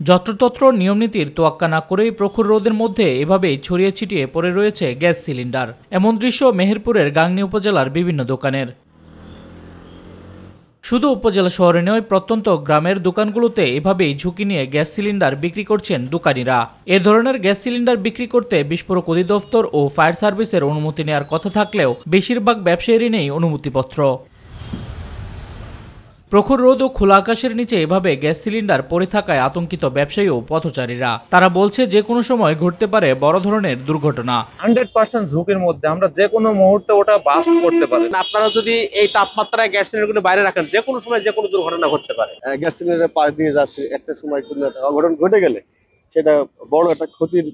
যত্রতত্র নিয়মনীতির তোয়াক্কা না করেই প্রখর রোদের মধ্যে এভাবেই ছড়িয়ে ছিটিয়ে পড়ে রয়েছে গ্যাস সিলিন্ডার। এমন দৃশ্য মেহেরপুরের গাংনী উপজেলার বিভিন্ন দোকানের। শুধু উপজেলা শহরে নয়, প্রত্যন্ত গ্রামের দোকানগুলোতে এভাবেই ঝুঁকি নিয়ে গ্যাস সিলিন্ডার বিক্রি করছেন দোকানিরা। এ ধরনের গ্যাস সিলিন্ডার বিক্রি করতে বিস্ফোরক অধিদপ্তর ও ফায়ার সার্ভিসের অনুমতি নেওয়ার কথা থাকলেও বেশিরভাগ ব্যবসায়ীরই নেই অনুমতিপত্র। প্রখর রোদ ও খোলা আকাশের নিচে এভাবে গ্যাস সিলিন্ডার পড়ে থাকায় আতঙ্কিত ব্যবসায়ী ও পথচারীরা। তারা বলছে যে কোনো সময় ঘটতে পারে বড় ধরনের দুর্ঘটনা। 100% ঝুঁকির মধ্যে, আমরা যে কোনো মুহূর্তে ওটা বাস্ট করতে পারে। আপনারা যদি এই তাপমাত্রায় গ্যাস সিলিন্ডারগুলো বাইরে রাখেন, যে কোনো সময় যে কোনো দুর্ঘটনা ঘটতে পারে। গ্যাস সিলিন্ডার পাশ দিয়ে যাচ্ছে, একটা সময় কোনো একটা অঘটন ঘটে গেলে সেটা বড় একটা ক্ষতির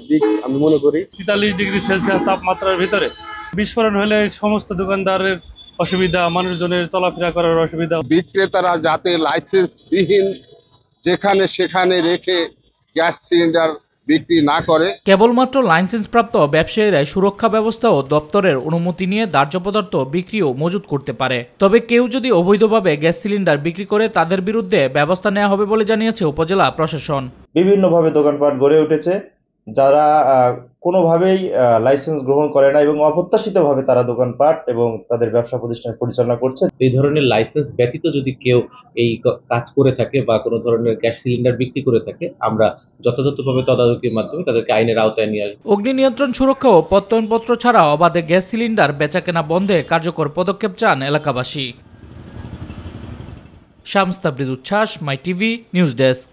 দিক আমি মনে করি। 43 ডিগ্রি সেলসিয়াস তাপমাত্রার ভিতরে বিস্ফোরণ হলে সমস্ত দোকানদারের অসুবিধা, মানুষজনের চলাফেরা করার অসুবিধা। বিক্রেতারা যাতে লাইসেন্সবিহীন যেখানে সেখানে রেখে গ্যাস সিলিন্ডার বিক্রি না করে। কেবলমাত্র লাইসেন্সপ্রাপ্ত ব্যবসায়ীরা সুরক্ষা ব্যবস্থা ও দপ্তরের অনুমতি নিয়ে দাহ্য পদার্থ বিক্রি ও মজুত করতে পারে। তবে কেউ যদি অবৈধভাবে গ্যাস সিলিন্ডার বিক্রি করে তাদের বিরুদ্ধে ব্যবস্থা নেওয়া হবে বলে জানিয়েছে উপজেলা প্রশাসন। বিভিন্নভাবে দোকানপাট গড়ে উঠেছে, যারা কোনোভাবেই লাইসেন্স গ্রহণ করে না এবং অপ্রত্যাশিতভাবে তারা দোকানপাট এবং তাদের ব্যবসা প্রতিষ্ঠান পরিচালনা করছে। এই ধরনের লাইসেন্স ব্যতীত যদি কেউ এই কাজ করে থাকে বা কোনো ধরনের গ্যাস সিলিন্ডার বিক্রি করে থাকে, আমরা যথাযথভাবে তদারকির মাধ্যমে তাদেরকে আইনের আওতায় নিয়ে আসবো। অগ্নি নিয়ন্ত্রণ সুরক্ষা ও প্রত্যয়নপত্র ছাড়া অবাধে গ্যাস সিলিন্ডার বেচাকেনা বন্ধে কার্যকর পদক্ষেপ চান এলাকাবাসী। শামস তাবরিজ উচ্ছ্বাস, মাই টিভি নিউজ ডেস্ক।